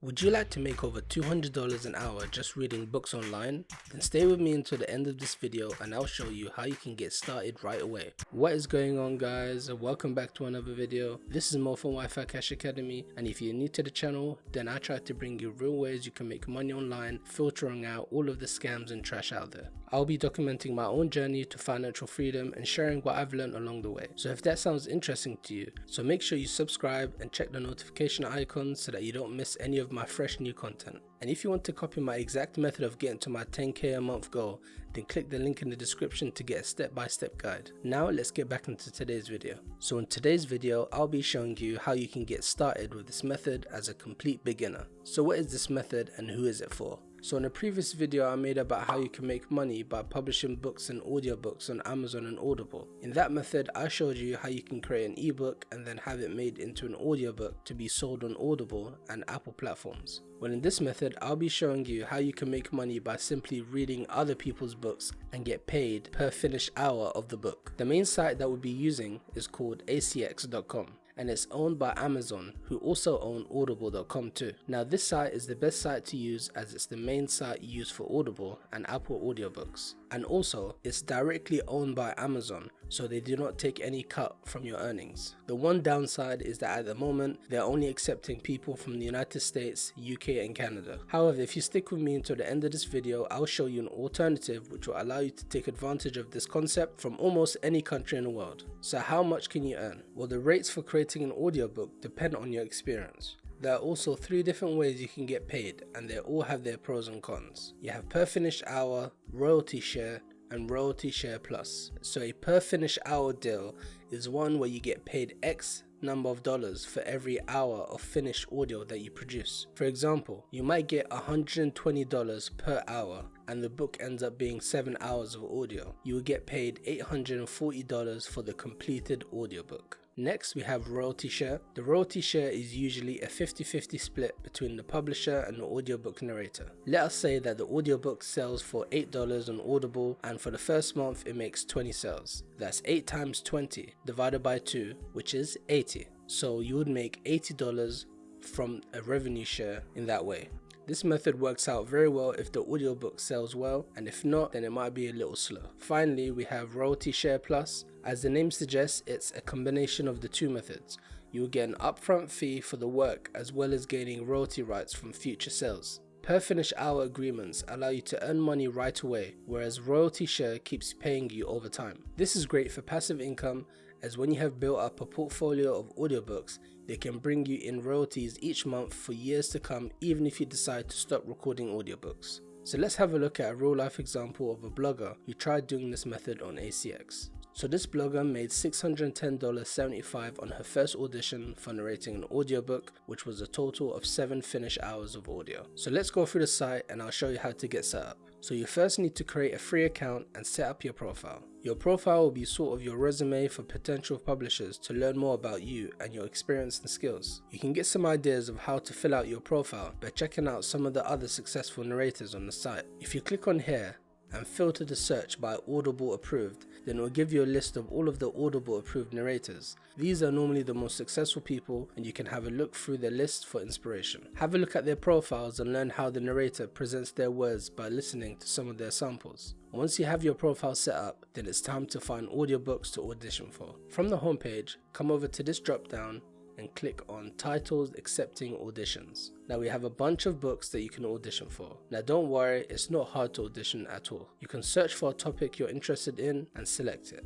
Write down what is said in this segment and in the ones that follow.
Would you like to make over $200 an hour just reading books online? Then stay with me until the end of this video and I'll show you how you can get started right away. What is going on, guys? Welcome back to another video. This is Mo from Wi-Fi Cash Academy, and if you're new to the channel, then I try to bring you real ways you can make money online, filtering out all of the scams and trash out there. I'll be documenting my own journey to financial freedom and sharing what I've learned along the way. So if that sounds interesting to you, so make sure you subscribe and check the notification icon so that you don't miss any of my fresh new content. And if you want to copy my exact method of getting to my 10k a month goal, then click the link in the description to get a step-by-step guide. Now let's get back into today's video. So in today's video, I'll be showing you how you can get started with this method as a complete beginner. So what is this method and who is it for? So in a previous video I made about how you can make money by publishing books and audiobooks on Amazon and Audible. In that method I showed you how you can create an ebook and then have it made into an audiobook to be sold on Audible and Apple platforms. Well, in this method I'll be showing you how you can make money by simply reading other people's books and get paid per finished hour of the book. The main site that we'll be using is called acx.com. and it's owned by Amazon, who also own audible.com too. Now this site is the best site to use as it's the main site used for Audible and Apple audiobooks, and also it's directly owned by Amazon, so they do not take any cut from your earnings. The one downside is that at the moment they're only accepting people from the United States, UK and Canada. However, if you stick with me until the end of this video, I'll show you an alternative which will allow you to take advantage of this concept from almost any country in the world. So how much can you earn? Well, the rates for creating an audiobook depend on your experience. There are also 3 different ways you can get paid, and they all have their pros and cons. You have per finished hour, royalty share, and royalty share plus. So a per finished hour deal is one where you get paid X number of dollars for every hour of finished audio that you produce. For example, you might get $120 per hour and the book ends up being 7 hours of audio. You will get paid $840 for the completed audiobook. Next, we have royalty share. The royalty share is usually a 50-50 split between the publisher and the audiobook narrator. Let us say that the audiobook sells for $8 on Audible, and for the first month it makes 20 sales. That's 8 times 20 divided by 2, which is 80. So you would make $80 from a revenue share in that way. This method works out very well if the audiobook sells well, and if not, then it might be a little slow. Finally, we have royalty share plus. As the name suggests, it's a combination of the 2 methods. You will get an upfront fee for the work as well as gaining royalty rights from future sales. Per finished hour agreements allow you to earn money right away, whereas royalty share keeps paying you over time. This is great for passive income, as when you have built up a portfolio of audiobooks, they can bring you in royalties each month for years to come, even if you decide to stop recording audiobooks. So let's have a look at a real life example of a blogger who tried doing this method on ACX. So this blogger made $610.75 on her first audition for narrating an audiobook, which was a total of 7 finished hours of audio. So let's go through the site and I'll show you how to get set up. So you first need to create a free account and set up your profile. Your profile will be sort of your resume for potential publishers to learn more about you and your experience and skills. You can get some ideas of how to fill out your profile by checking out some of the other successful narrators on the site. If you click on here and filter the search by Audible approved, then it will give you a list of all of the Audible approved narrators. These are normally the most successful people, and you can have a look through their list for inspiration. Have a look at their profiles and learn how the narrator presents their words by listening to some of their samples. Once you have your profile set up, then it's time to find audiobooks to audition for. From the homepage, come over to this drop down and click on titles accepting auditions. Now we have a bunch of books that you can audition for. Now don't worry, it's not hard to audition at all. You can search for a topic you're interested in and select it.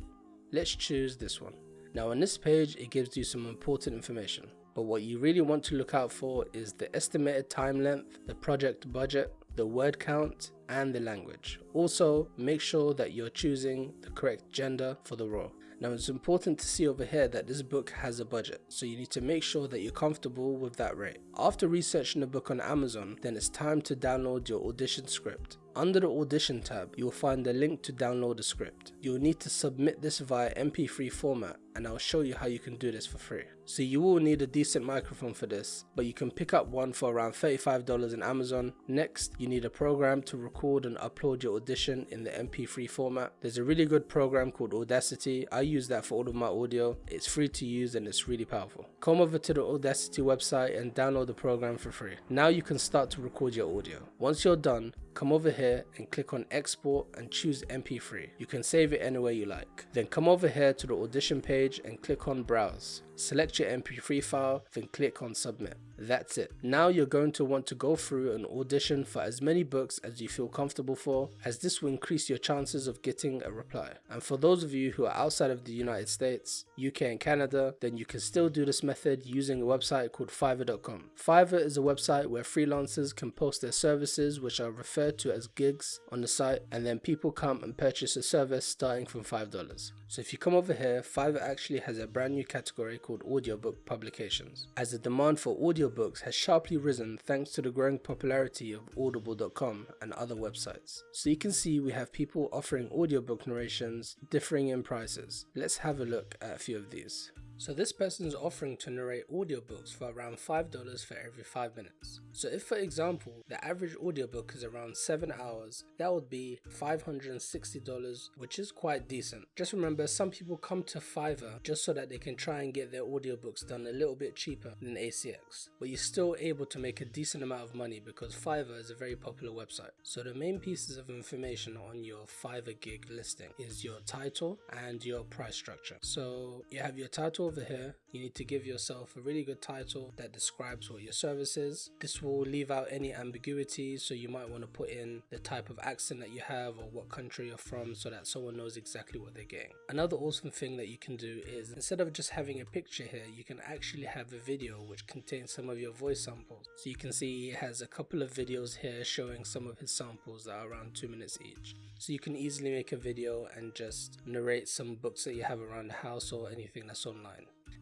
Let's choose this one. Now on this page it gives you some important information, but what you really want to look out for is the estimated time length, the project budget, the word count, and the language. Also, make sure that you're choosing the correct gender for the role. Now it's important to see over here that this book has a budget, so you need to make sure that you're comfortable with that rate. After researching the book on Amazon, then it's time to download your audition script. Under the audition tab, you'll find the link to download the script. You'll need to submit this via MP3 format, and I'll show you how you can do this for free. So you will need a decent microphone for this, but you can pick up one for around $35 in Amazon. Next, you need a program to record and upload your audition in the MP3 format. There's a really good program called Audacity. I use that for all of my audio. It's free to use and it's really powerful. Come over to the Audacity website and download the program for free. Now you can start to record your audio. Once you're done, come over here and click on export and choose MP3. You can save it anywhere you like. Then come over here to the audition page and click on browse. Select your MP3 file, then click on submit. That's it. Now you're going to want to go through and audition for as many books as you feel comfortable for, as this will increase your chances of getting a reply. And for those of you who are outside of the United States, UK and Canada, then you can still do this method using a website called Fiverr.com. Fiverr is a website where freelancers can post their services, which are referred to as gigs, on the site, and then people come and purchase a service starting from $5. So if you come over here, Fiverr actually has a brand new category called audiobook publications, as the demand for audiobooks has sharply risen thanks to the growing popularity of audible.com and other websites. So you can see we have people offering audiobook narrations differing in prices. Let's have a look at a few of these. So this person is offering to narrate audiobooks for around $5 for every 5 minutes. So if, for example, the average audiobook is around 7 hours, that would be $560, which is quite decent. Just remember, some people come to Fiverr just so that they can try and get their audiobooks done a little bit cheaper than ACX, but you're still able to make a decent amount of money because Fiverr is a very popular website. So the main pieces of information on your Fiverr gig listing is your title and your price structure. So you have your title over here. You need to give yourself a really good title that describes what your service is. This will leave out any ambiguity, so you might want to put in the type of accent that you have or what country you're from so that someone knows exactly what they're getting. Another awesome thing that you can do is, instead of just having a picture here, you can actually have a video which contains some of your voice samples. So you can see he has a couple of videos here showing some of his samples that are around 2 minutes each. So you can easily make a video and just narrate some books that you have around the house or anything that's online.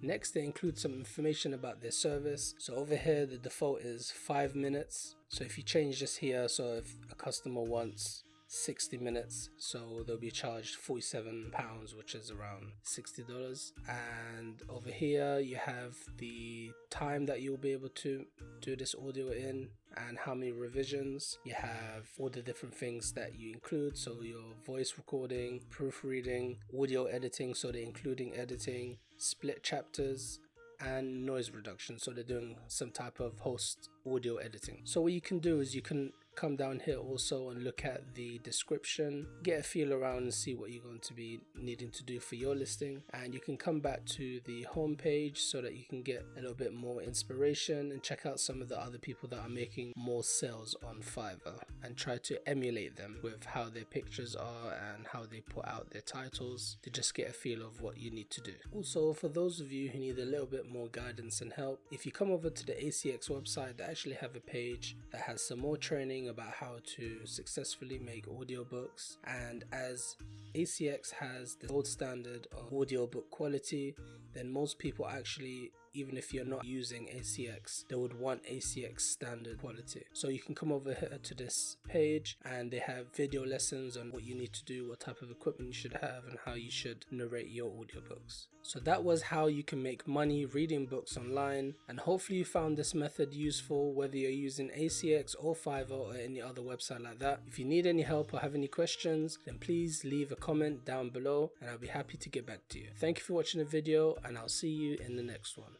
Next, they include some information about their service. So over here, the default is 5 minutes. So if you change this here, so if a customer wants 60 minutes, so they'll be charged £47, which is around $60. And over here you have the time that you'll be able to do this audio in and how many revisions. You have all the different things that you include, so your voice recording, proofreading, audio editing, so they're including editing, split chapters, and noise reduction, so they're doing some type of host audio editing. So what you can do is you can come down here also and look at the description, get a feel around and see what you're going to be needing to do for your listing, and you can come back to the home page so that you can get a little bit more inspiration and check out some of the other people that are making more sales on Fiverr and try to emulate them with how their pictures are and how they put out their titles to just get a feel of what you need to do. Also, for those of you who need a little bit more guidance and help, if you come over to the ACX website, they actually have a page that has some more training about how to successfully make audiobooks, and as ACX has the gold standard of audiobook quality, then most people actually, even if you're not using ACX, they would want ACX standard quality. So you can come over here to this page and they have video lessons on what you need to do, what type of equipment you should have, and how you should narrate your audiobooks. So that was how you can make money reading books online, and hopefully you found this method useful, whether you're using ACX or Fiverr or any other website like that. If you need any help or have any questions, then please leave a comment down below and I'll be happy to get back to you. Thank you for watching the video, and I'll see you in the next one.